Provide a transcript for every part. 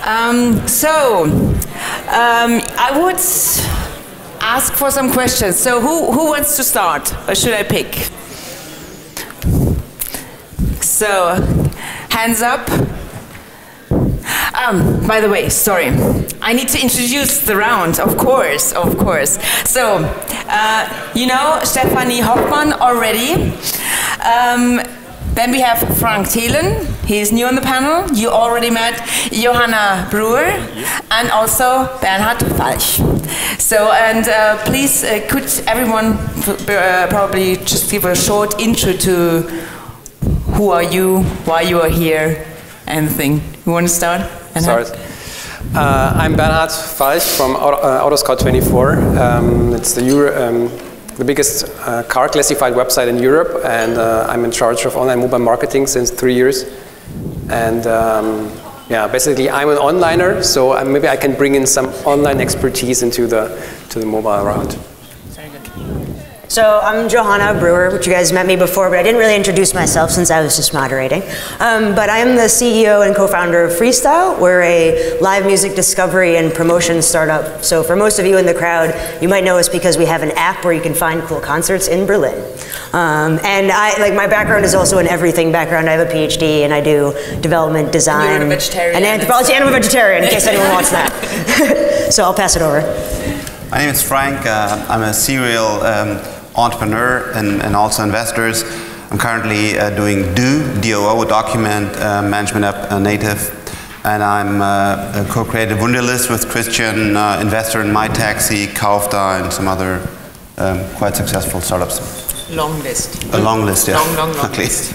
I would ask for some questions. So who wants to start, or should I pick? So, hands up. By the way, sorry, I need to introduce the round, of course. So, you know Stefanie Hoffmann already. Then we have Frank Thelen, he's new on the panel. You already met Johanna Brewer, and also Bernhard Falch. So, and please, could everyone probably just give a short intro to who are you, why you are here, anything. You want to start? Sorry. I'm Bernhard Falch from Autoscout24. It's the biggest car classified website in Europe, and I'm in charge of online mobile marketing since 3 years. And yeah, basically I'm an onliner, so maybe I can bring in some online expertise into the mobile route. So I'm Johanna Brewer, which you guys met me before, but I didn't really introduce myself since I was just moderating. But I am the CEO and co-founder of Freestyle. We're a live music discovery and promotion startup. So for most of you in the crowd, you might know us because we have an app where you can find cool concerts in Berlin. And my background is also an everything background. I have a PhD and I do development, design, and you're a vegetarian. And anthropology, and I'm a vegetarian in case anyone wants that. So I'll pass it over. My name is Frank. I'm a serial entrepreneur and also investors. I'm currently doing DOO, Document Management App Native, and I'm co-created Wunderlist with Christian, investor in MyTaxi, Kaufda, and some other quite successful startups. Long list. A long list, yeah. Long list.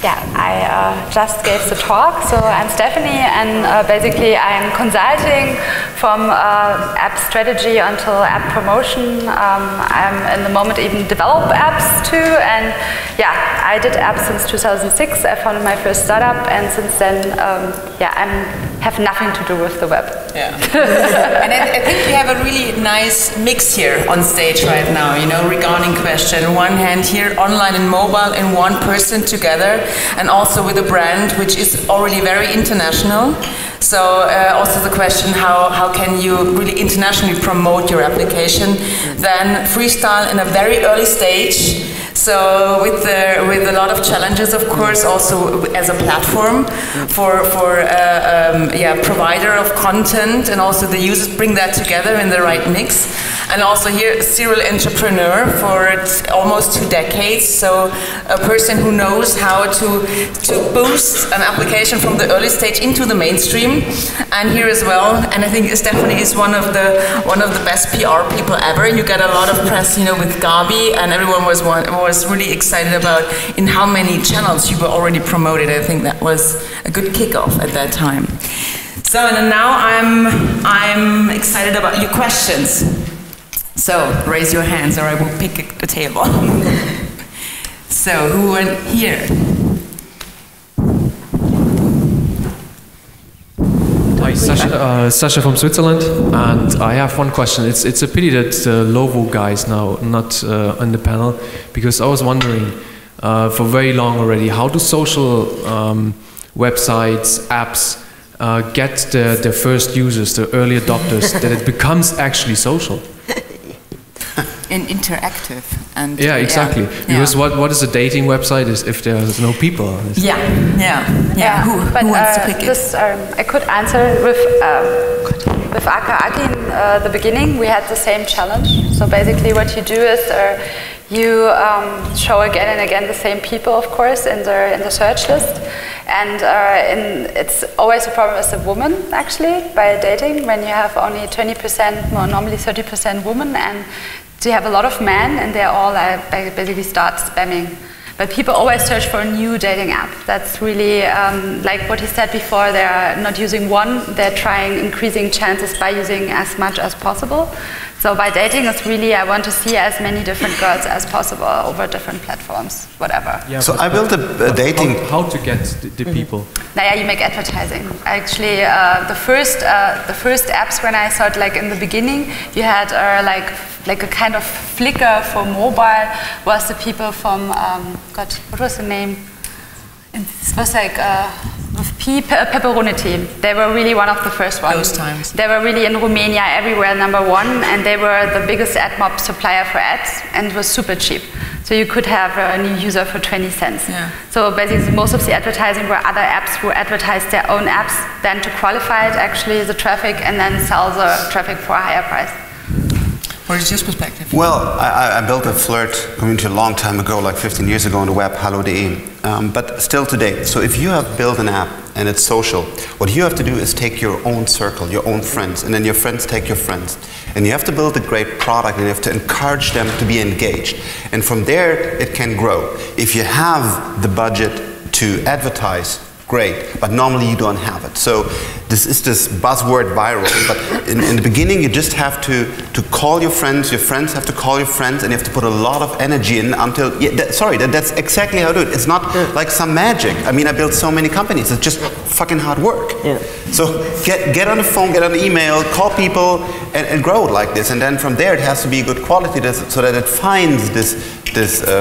Yeah, I just gave the talk. So I'm Stephanie, and basically I'm consulting from app strategy until app promotion. I'm in the moment even develop apps too, and yeah, I did apps since 2006. I founded my first startup, and since then, yeah, I have nothing to do with the web. Yeah. And I think we have a really nice mix here on stage right now, you know, regarding question. On one hand here, online and mobile in one person together, and also with a brand which is already very international. So also the question, how can you really internationally promote your application? Then Freestyle in a very early stage. So with a lot of challenges, of course, also as a platform for provider of content, and also the users bring that together in the right mix. And also here, serial entrepreneur for almost 2 decades. So a person who knows how to boost an application from the early stage into the mainstream. And here as well, and I think Stephanie is one of the best PR people ever. You get a lot of press, you know, with Gabi, and everyone was really excited about in how many channels you were already promoted. I think that was a good kickoff at that time. So and now I'm excited about your questions. So raise your hands, or I will pick the table. So who went here? Hi, Sasha from Switzerland, and I have one question. It's a pity that Lovo guy is now not on the panel, because I was wondering for very long already, how do social websites, apps get their first users, the early adopters, that it becomes actually social? And interactive. And yeah, exactly. Yeah. Because what is a dating website if there's no people? Yeah. Who wants to pick it? I could answer with Aki in the beginning. We had the same challenge. So basically what you do is you show again and again the same people, of course, in the search list. And it's always a problem as a woman, actually, by dating, when you have only 20%, more normally 30% women, and you have a lot of men, and they all basically start spamming. But people always search for a new dating app. That's really, like what he said before, they're not using one, they're trying increasing chances by using as much as possible. So by dating, it's really, I want to see as many different girls as possible over different platforms, whatever. Yeah, so I built a dating... How to get the people? You make advertising. Actually, the first apps when I started, like in the beginning, you had like a kind of Flickr for mobile, was the people from, God, what was the name? It was like with Pepperoni Team. They were really one of the first ones. Those times. They were really in Romania everywhere #1, and they were the biggest AdMob supplier for ads, and it was super cheap. So you could have a new user for 20 cents. Yeah. So basically most of the advertising were other apps who advertised their own apps, then to qualify it actually the traffic and then sell the traffic for a higher price. What is your perspective? Well, I built a Flirt community a long time ago, like 15 years ago on the web, hallo.de, but still today. So if you have built an app and it's social, what you have to do is take your own circle, your own friends, and then your friends take your friends. And you have to build a great product and you have to encourage them to be engaged. And from there, it can grow. If you have the budget to advertise, great, but normally you don't have it. So this is this buzzword viral, but in the beginning you just have to call your friends have to call your friends, and you have to put a lot of energy in until, that's exactly how I do it. It's not like some magic. I mean, I built so many companies, it's just fucking hard work. Yeah. So get on the phone, get on the email, call people, and grow it like this, and then from there it has to be good quality so that it finds this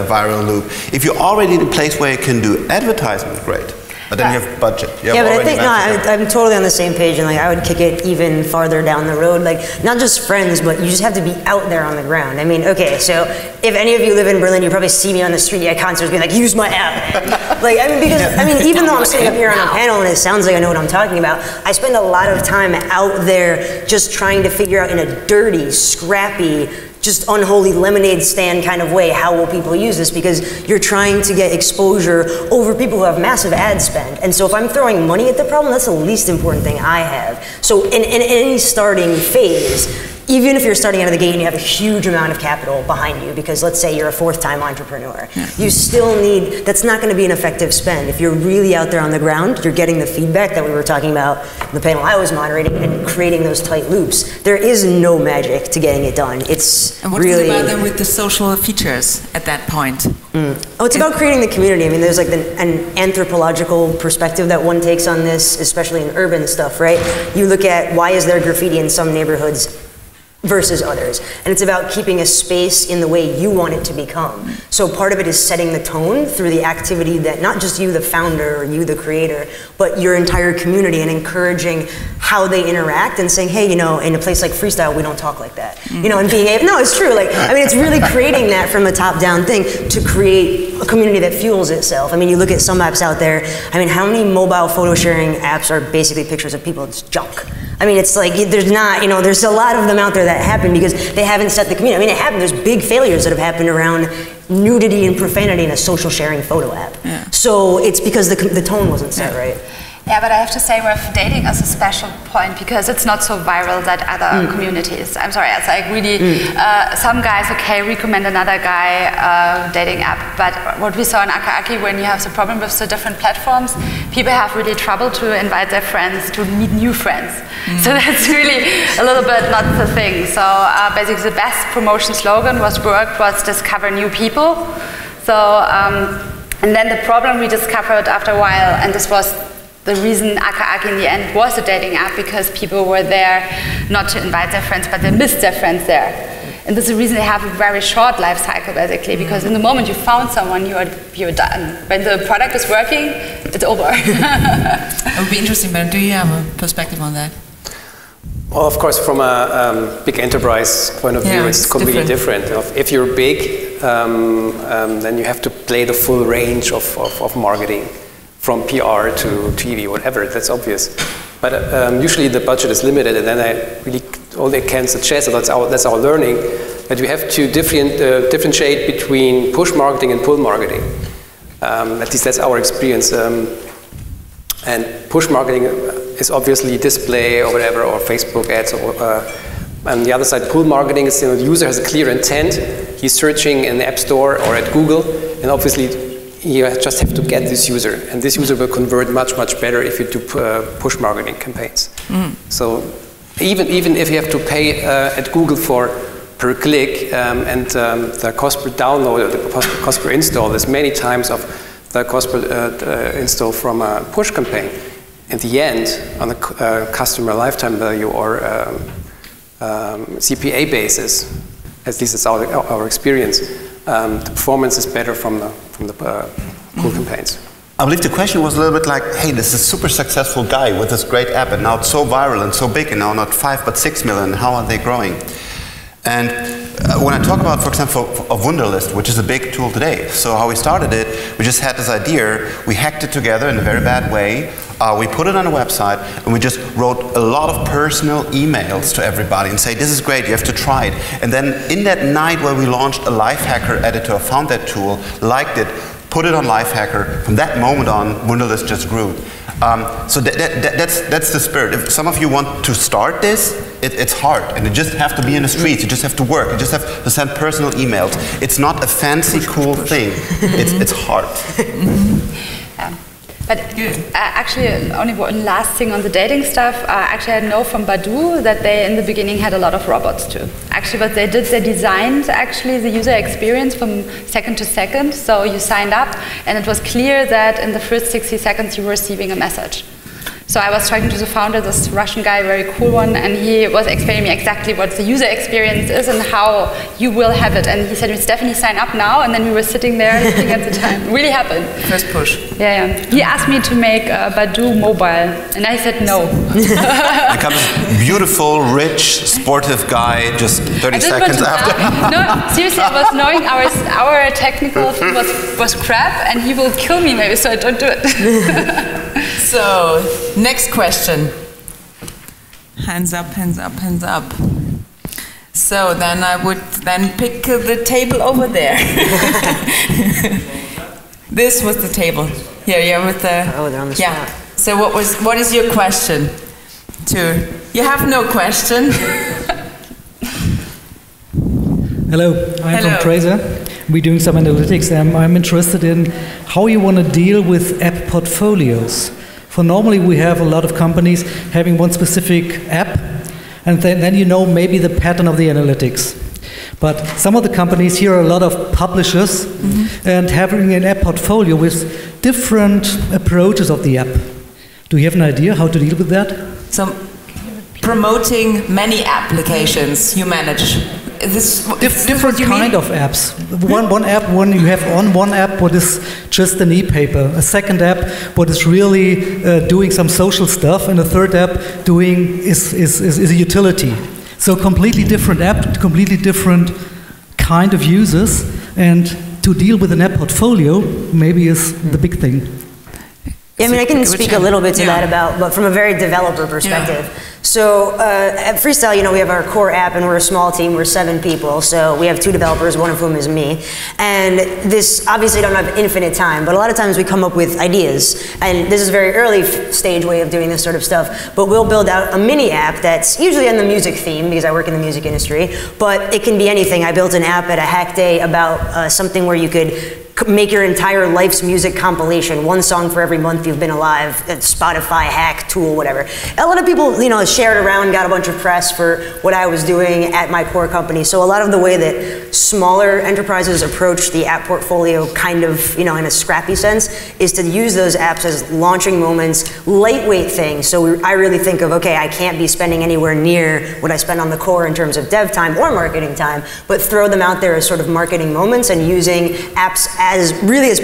viral loop. If you're already in a place where you can do advertisement, great. But then you have budget. But I think, I'm totally on the same page, and like I would kick it even farther down the road. Like, not just friends, but you just have to be out there on the ground. I mean, okay, so if any of you live in Berlin, you probably see me on the street at concerts being like, use my app. Like, I mean, because, even though I'm sitting up here on a panel and it sounds like I know what I'm talking about, I spend a lot of time out there just trying to figure out in a dirty, scrappy, just unholy lemonade stand kind of way, how will people use this? Because you're trying to get exposure over people who have massive ad spend. And so if I'm throwing money at the problem, that's the least important thing I have. So in any starting phase, even if you're starting out of the gate and you have a huge amount of capital behind you, because let's say you're a fourth-time entrepreneur, you still need, that's not going to be an effective spend. If you're really out there on the ground, you're getting the feedback that we were talking about in the panel I was moderating and creating those tight loops. There is no magic to getting it done. It's and what really... is it about them with the social features at that point? Oh, it's about creating the community. I mean, there's like an anthropological perspective that one takes on this, especially in urban stuff, right? You look at why is there graffiti in some neighborhoods versus others. And it's about keeping a space in the way you want it to become. So part of it is setting the tone through the activity that not just you, the founder, or you, the creator, but your entire community, and encouraging how they interact and saying, hey, you know, in a place like Freestyle, we don't talk like that. You know, and being able, no, it's true. Like, I mean, it's really creating that from a top-down thing to create a community that fuels itself. I mean, you look at some apps out there, I mean, how many mobile photo sharing apps are basically pictures of people? It's junk. I mean, it's like, there's not, you know, there's a lot of them out there that happen because they haven't set the community. I mean, it happened, there's big failures that have happened around nudity and profanity in a social sharing photo app. Yeah. So it's because the tone wasn't set right. Yeah, but I have to say with dating as a special point because it's not so viral that other communities. I'm sorry, it's like really, some guys, okay, recommend another guy dating app, but what we saw in Akaaki, when you have the problem with the different platforms, people have really trouble to invite their friends, to meet new friends. So that's really a little bit not the thing. So basically the best promotion slogan was discover new people. So, and then the problem we discovered after a while, and this was the reason Akaaki in the end was a dating app, because people were there not to invite their friends, but they missed their friends there. And this is the reason they have a very short life cycle, basically, because in the moment you found someone, you're done. When the product is working, it's over. It would be interesting, but do you have a perspective on that? Well, of course, from a big enterprise point of view, it's completely different. If you're big, then you have to play the full range of marketing, from PR to TV, whatever, that's obvious. But usually the budget is limited, and then all I can suggest, that's our learning, that we have to differentiate between push marketing and pull marketing. At least that's our experience. And push marketing is obviously display or whatever, or Facebook ads. On the other side, pull marketing is, the user has a clear intent. He's searching in the App Store or at Google, and obviously you just have to get this user, and this user will convert much, much better if you do push marketing campaigns. So even if you have to pay at Google per click, and the cost per download or the cost per install is many times of the cost per install from a push campaign. In the end, on the customer lifetime value or CPA basis, at least it's our experience, the performance is better from the pull campaigns. I believe the question was a little bit like, hey, this is a super successful guy with this great app, and now it's so viral and so big, and now not 5 but 6 million, how are they growing? And when I talk about, for example, a Wunderlist, which is a big tool today, so how we started it, we just had this idea, we hacked it together in a very bad way, we put it on a website, and we just wrote a lot of personal emails to everybody and say, this is great, you have to try it. And then in that night where we launched a Lifehacker editor, found that tool, liked it, put it on Lifehacker, from that moment on, Wunderlist just grew. So that's the spirit. If some of you want to start this, it's hard, and you just have to be in the streets, you just have to work, you just have to send personal emails. It's not a fancy, cool thing. It's hard. But actually, only one last thing on the dating stuff. Actually, I know from Badoo that they, in the beginning, had a lot of robots too. Actually, what they did, they designed actually the user experience from second to second. So you signed up, and it was clear that in the first 60 seconds you were receiving a message. So I was talking to the founder, this Russian guy, very cool one, and he was explaining me exactly what the user experience is and how you will have it. And he said, Stephanie, sign up now. And then we were sitting there looking at the time. It really happened. First push. Yeah, yeah. He asked me to make Badoo mobile, and I said no. It comes beautiful, rich, sportive guy just 30 seconds after. No, seriously, I was knowing our technical thing was crap, and he will kill me maybe, so I don't do it. So, next question. Hands up, hands up, hands up. So then I would then pick the table over there. This was the table. Here, yeah, with the. Oh, they're on the yeah. spot. So what is your question? You have no question. Hello, I'm from Tracer. We're doing some analytics. I'm interested in how you want to deal with app portfolios. For normally we have a lot of companies having one specific app, and then you know maybe the pattern of the analytics. But some of the companies here are a lot of publishers and having an app portfolio with different approaches of the app. Do you have an idea how to deal with that? So promoting many applications you manage. Different kind of apps. One you have on one app what is just an e-paper, a second app what is really doing some social stuff, and a third app doing is a utility. So completely different app, completely different kind of users, and to deal with an app portfolio maybe is the big thing. Yeah, I mean, I can speak a little bit to that but from a very developer perspective. Yeah. So at Freestyle, you know, we have our core app, and we're a small team. We're 7 people, so we have 2 developers, one of whom is me. And this obviously don't have infinite time, but a lot of times we come up with ideas. And this is a very early stage way of doing this sort of stuff. But we'll build out a mini app that's usually in the music theme, because I work in the music industry. But it can be anything. I built an app at a hack day about something where you could make your entire life's music compilation, 1 song for every month you've been alive, Spotify, hack, tool, whatever. A lot of people, you know, shared around, got a bunch of press for what I was doing at my core company. So a lot of the way that smaller enterprises approach the app portfolio kind of, you know, in a scrappy sense, is to use those apps as launching moments, lightweight things. So I really think of, okay, I can't be spending anywhere near what I spend on the core in terms of dev time or marketing time, but throw them out there as sort of marketing moments and using apps as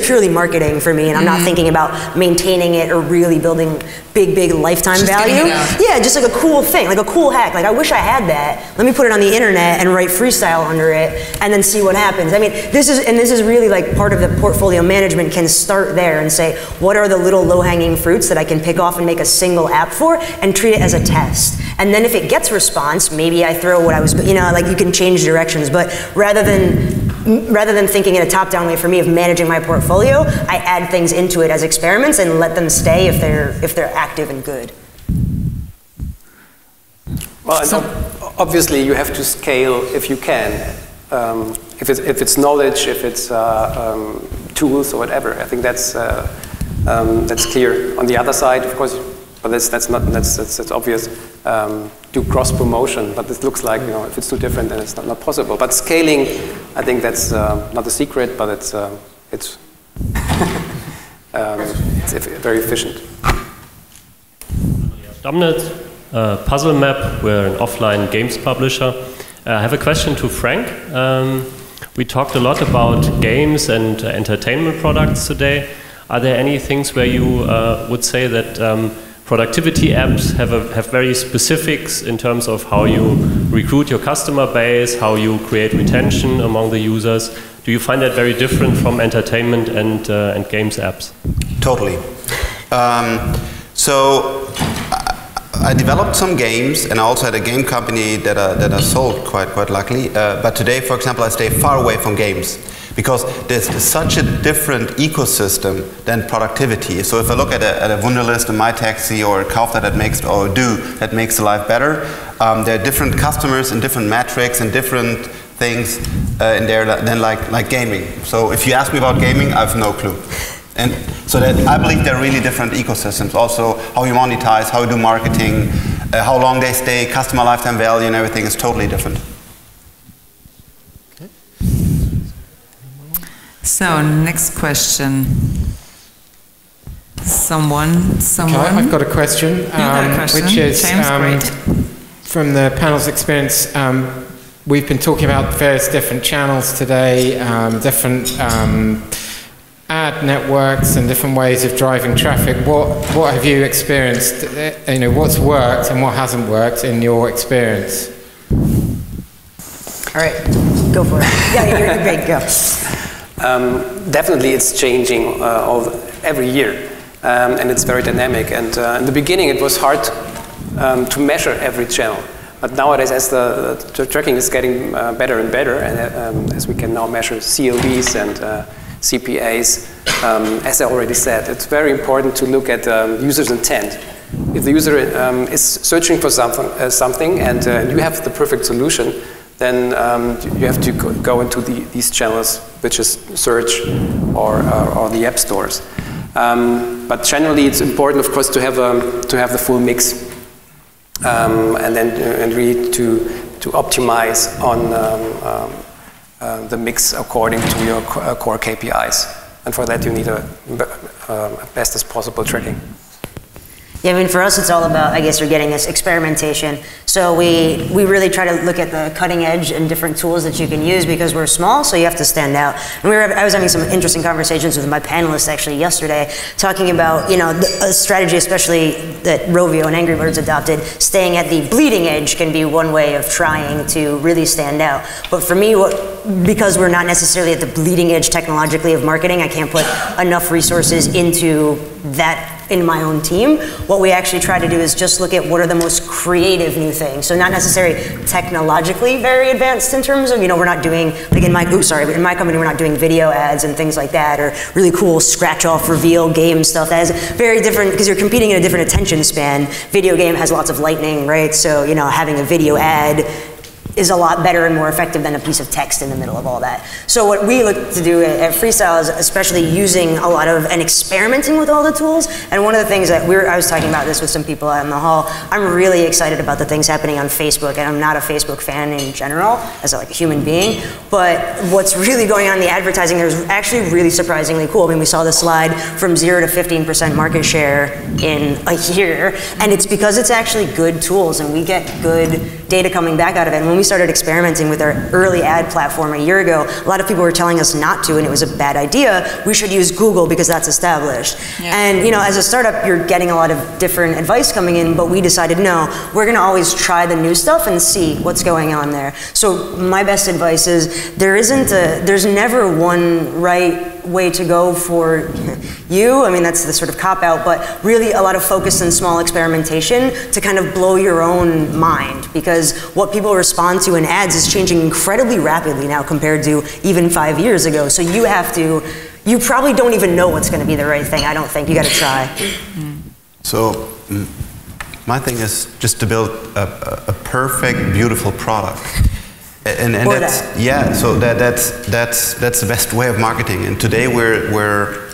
purely marketing for me, and I'm not thinking about maintaining it or really building big lifetime value. Yeah, just like a cool thing, like a cool hack. Like, I wish I had that. Let me put it on the internet and write freestyle under it, and then see what happens. I mean, this is really like part of the portfolio management can start there and say, what are the little low-hanging fruits that I can pick off and make a single app for, and treat it as a test. And then if it gets response, maybe I throw what I was, you know, like you can change directions, but rather than thinking in a top-down way for me of managing my portfolio, I add things into it as experiments and let them stay if they're active and good. Well, obviously you have to scale if you can. If it's knowledge, if it's tools or whatever. I think that's clear. On the other side, of course, but that's obvious. Do cross promotion, but it looks like, you know, if it's too different, then it's not possible. But scaling, I think that's not a secret, but it's very efficient. Damned, Puzzle Map, we're an offline games publisher. I have a question to Frank. We talked a lot about games and entertainment products today. Are there any things where you would say that productivity apps have very specifics in terms of how you recruit your customer base, how you create retention among the users? Do you find that very different from entertainment and games apps? Totally. So I developed some games, and I also had a game company that I sold quite luckily. But today, for example, I stay far away from games because there's such a different ecosystem than productivity. So if I look at a Wunderlist, a MyTaxi, or a Kaufland that makes, or a Do that makes the life better, there are different customers and different metrics and different things in there than like gaming. So if you ask me about gaming, I have no clue. And so that I believe they're really different ecosystems. Also, how you monetize, how you do marketing, how long they stay, customer lifetime value, and everything is totally different. Okay. So next question. Someone. Okay, I've got a question. Which is James, from the panel's experience. We've been talking about various different channels today, different ad networks and different ways of driving traffic. What have you experienced? You know, what's worked and what hasn't worked in your experience? All right, go for it. Yeah, you're great. Go. Definitely, it's changing every year, and it's very dynamic. And in the beginning, it was hard to measure every channel. But nowadays, as the tracking is getting better and better, and as we can now measure CLVs and CPAs, as I already said, it's very important to look at user's intent. If the user is searching for something and you have the perfect solution, then you have to go into these channels, which is search or the app stores. But generally, it's important, of course, to have the full mix. And then really to optimize on the mix according to your core KPIs. And for that you need a best as possible tracking. Yeah, I mean, for us, it's all about, I guess you're getting this experimentation. So we really try to look at the cutting edge and different tools that you can use because we're small, so you have to stand out. And I was having some interesting conversations with my panelists actually yesterday, talking about, you know, a strategy especially that Rovio and Angry Birds adopted, staying at the bleeding edge can be one way of trying to really stand out. But for me, because we're not necessarily at the bleeding edge technologically of marketing, I can't put enough resources into that in my own team. What we actually try to do is just look at what are the most creative new things. So not necessarily technologically very advanced in terms of, you know, we're not doing, like in my company, we're not doing video ads and things like that, or really cool scratch off reveal game stuff. That is very different because you're competing in a different attention span. Video game has lots of lightning, right? So, you know, having a video ad is a lot better and more effective than a piece of text in the middle of all that. So what we look to do at Freestyle is especially using a lot of and experimenting with all the tools. And one of the things that I was talking about this with some people out in the hall, I'm really excited about the things happening on Facebook, and I'm not a Facebook fan in general as like a human being, but what's really going on in the advertising there is actually really surprisingly cool. I mean, we saw the slide from 0 to 15% market share in a year, and it's because it's actually good tools and we get good data coming back out of it. And when we started experimenting with our early ad platform a year ago, a lot of people were telling us not to, and it was a bad idea. We should use Google because that's established. Yeah. And you know, as a startup, you're getting a lot of different advice coming in, but we decided, no, we're gonna always try the new stuff and see what's going on there. So my best advice is there's never one right way to go for you. I mean, that's the sort of cop-out, but really a lot of focus and small experimentation to kind of blow your own mind, because what people respond to in ads is changing incredibly rapidly now compared to even 5 years ago. So you probably don't even know what's going to be the right thing. I don't think. You got to try. So my thing is just to build a perfect, beautiful product. And that's, yeah, so that's the best way of marketing. And today we are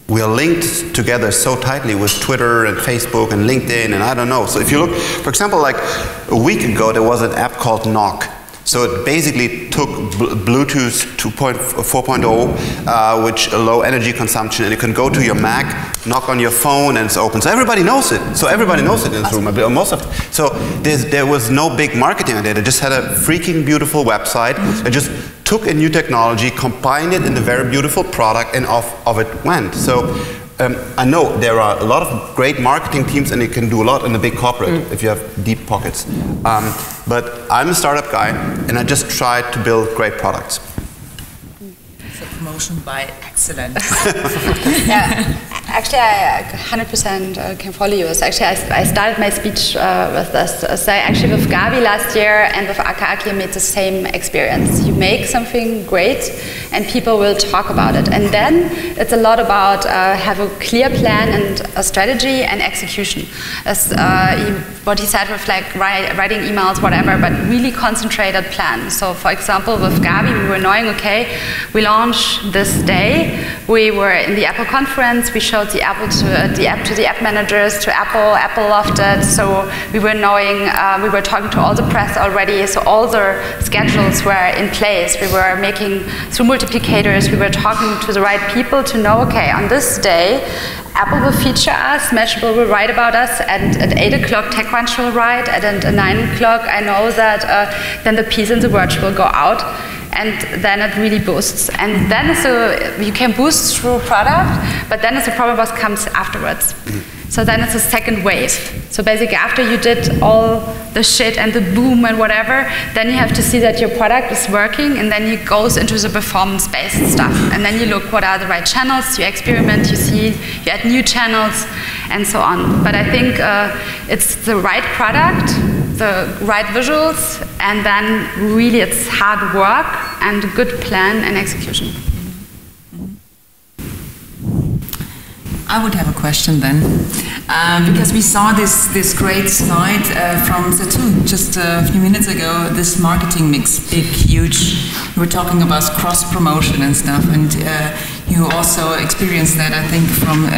linked together so tightly with Twitter and Facebook and LinkedIn and I don't know. So if you look, for example, like a week ago there was an app called Knock. So it basically took Bluetooth 4.0, which a low energy consumption, and you can go to your Mac, knock on your phone, and it's open. So everybody knows it. So everybody knows it in this room, most of it. So there was no big marketing on it. They just had a freaking beautiful website. They just took a new technology, combined it in a very beautiful product, and off it went. So I know there are a lot of great marketing teams, and you can do a lot in a big corporate if you have deep pockets. But I'm a startup guy, and I just try to build great products. So promotion by excellence. Yeah, actually, I 100% can follow you. So actually, I started my speech with this. So actually, with Gabi last year and with Aka made the same experience. You make something great, and people will talk about it. And then it's a lot about have a clear plan and a strategy and execution. As what he said with like writing emails, whatever, but really concentrated plan. So for example, with Gabi, we were knowing, okay, we launch this day. We were in the Apple conference. We showed the app to the app managers, to Apple. Apple loved it. So we were knowing, we were talking to all the press already. So all the schedules were in place. We were making, through multiplicators, we were talking to the right people to know, okay, on this day, Apple will feature us, Mashable will write about us, and at 8 o'clock TechCrunch will write, and at 9 o'clock I know that then the piece in The Verge will go out, and then it really boosts. And then you can boost through product, but then the problem what comes afterwards. So then it's a second wave. So basically after you did all the shit and the boom and whatever, then you have to see that your product is working, and then it goes into the performance-based stuff. And then you look what are the right channels, you experiment, you see, you add new channels, and so on. But I think it's the right product, the right visuals, and then really it's hard work and a good plan and execution. I would have a question then, because we saw this great slide from Satu just a few minutes ago, this marketing mix, big, huge. We were talking about cross-promotion and stuff, and you also experienced that, I think, from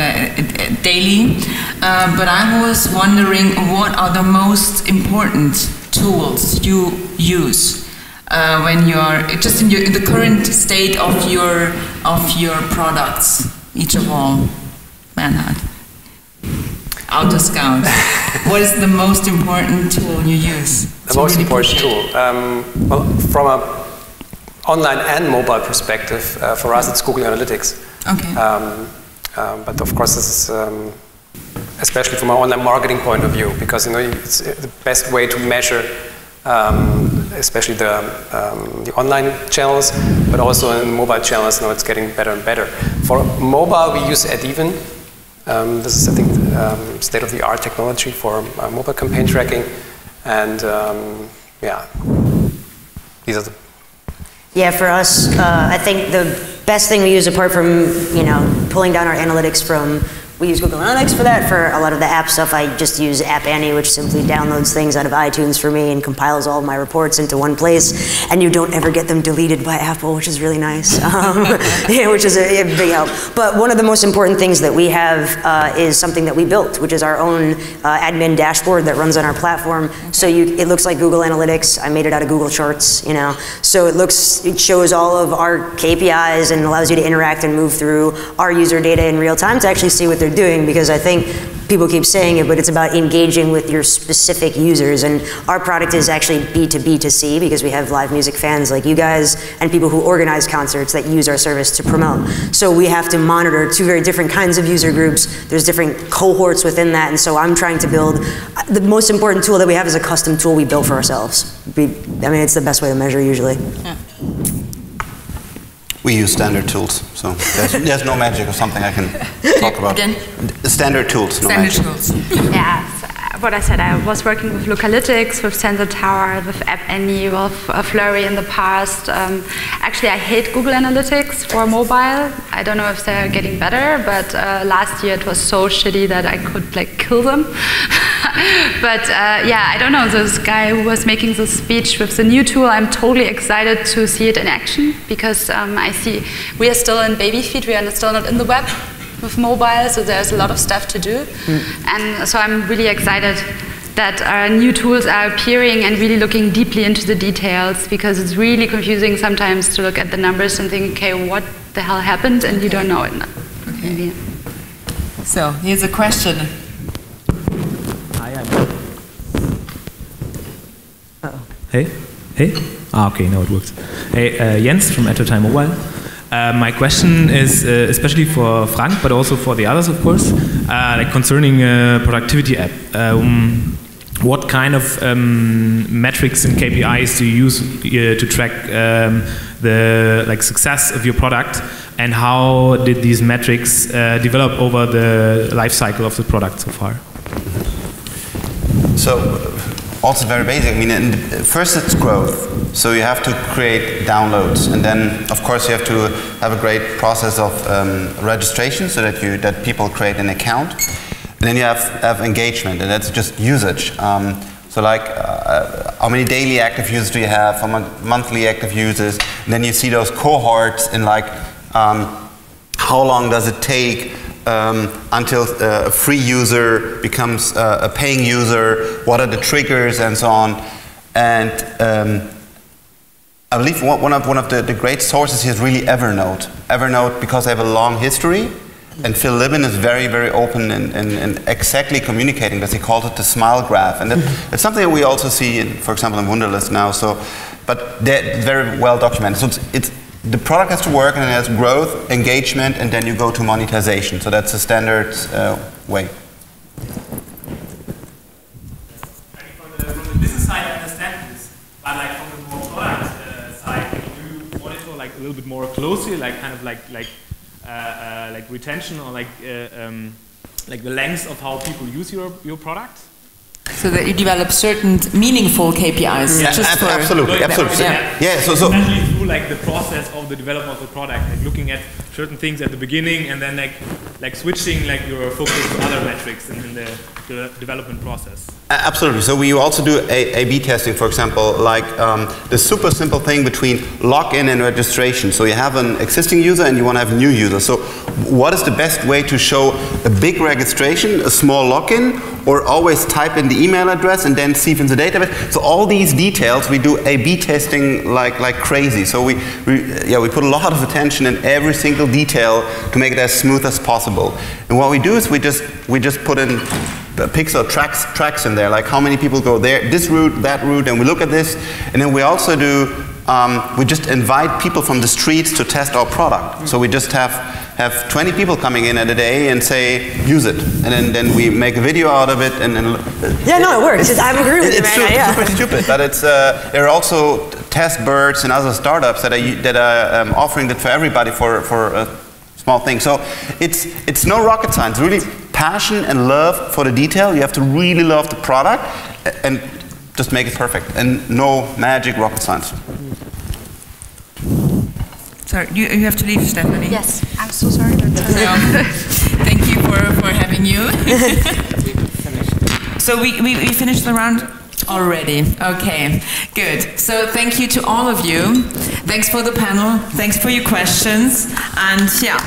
daily. But I was wondering, what are the most important tools you use when you are just in the current state of your products, each of all? Bernhard, AutoScout. What is the most important tool you use? The most important tool? Well, from an online and mobile perspective, for us it's Google Analytics. Okay. But of course this is especially from an online marketing point of view, because it's the best way to measure especially the online channels, but also in mobile channels now it's getting better and better. For mobile we use Adeven. This is, I think, state-of-the-art technology for mobile campaign tracking, and yeah, these are the. Yeah, for us, I think the best thing we use, apart from pulling down our analytics from, we use Google Analytics for that. For a lot of the app stuff, I just use App Annie, which simply downloads things out of iTunes for me and compiles all of my reports into one place, and you don't ever get them deleted by Apple, which is really nice, yeah, which is a big help. But one of the most important things that we have is something that we built, which is our own admin dashboard that runs on our platform. So it looks like Google Analytics. I made it out of Google Charts, So it shows all of our KPIs and allows you to interact and move through our user data in real time to actually see what they're doing, because I think people keep saying it, but it's about engaging with your specific users, and our product is actually B2B2C, because we have live music fans like you guys and people who organize concerts that use our service to promote. So we have to monitor two very different kinds of user groups. There's different cohorts within that, and so I'm trying to build, the most important tool that we have is a custom tool we built for ourselves. I mean, it's the best way to measure usually. Yeah. We use standard tools, so there's no magic or something I can talk about. Again? Standard tools, no magic. Standard tools. Yeah, what I said, I was working with Lookalytics, with Sensor Tower, with App Annie, with Flurry in the past. Actually, I hate Google Analytics for mobile. I don't know if they're getting better, but last year it was so shitty that I could kill them. But yeah, I don't know, this guy who was making this speech with the new tool, I'm totally excited to see it in action, because I see we are still in baby feet, we are still not in the web with mobile, so there's a lot of stuff to do. And so I'm really excited that new tools are appearing and really looking deeply into the details, because it's really confusing sometimes to look at the numbers and think, okay, what the hell happened, and you don't know it. Okay. Yeah. So here's a question. Hey, Hey? Okay, now it works. Hey, Jens from Etotime Mobile. My question is especially for Frank, but also for the others, of course, like concerning productivity app. What kind of metrics and KPIs do you use to track the success of your product, and how did these metrics develop over the life cycle of the product so far? So, also very basic. I mean, first it's growth. So you have to create downloads, and then of course you have to have a great process of registration, so that people create an account. And then you have engagement, and that's just usage. So like, how many daily active users do you have? How many monthly active users? And then you see those cohorts, and like, how long does it take until a free user becomes a paying user? What are the triggers, and so on? And I believe one of the great sources here is really Evernote. Evernote, because they have a long history. And Phil Libin is very, very open and exactly communicating this. He called it the smile graph. And it's something that we also see, for example, in Wunderlist now. So, but they're very well documented. So the product has to work, and it has growth, engagement, and then you go to monetization. So that's the standard way. From the business side, I understand this. But like from the more product side, do you monitor like a little bit more closely, like kind of like retention, or like the length of how people use your product? So that you develop certain meaningful KPIs. Yeah, just for absolutely. Yeah. So especially through like the process of the development of the product, like looking at certain things at the beginning, and then like switching like your focus to other metrics in the development process. Absolutely. So we also do A/B testing, for example, like the super simple thing between login and registration. So you have an existing user and you want to have a new user. So what is the best way to show a big registration, a small login, or always type in the email address and then see if in the database? So all these details, we do A/B testing like crazy. So we put a lot of attention in every single detail to make it as smooth as possible. And what we do is we just put in pixel tracks in there, like how many people go there, this route, that route, and we look at this. And then we also do, we just invite people from the streets to test our product. So we just have 20 people coming in at a day and say, use it. And then we make a video out of it. And yeah, no, it works. I agree with you, man. It's super stupid, but there are also test birds and other startups that are offering it for everybody for a small thing. So it's no rocket science. Really passion and love for the detail. You have to really love the product and just make it perfect. And no magic rocket science. Sorry, you have to leave, Stephanie. Yes, I'm so sorry. Thank you for having you. So we finished the round already. Okay, good. So thank you to all of you. Thanks for the panel. Thanks for your questions. And yeah.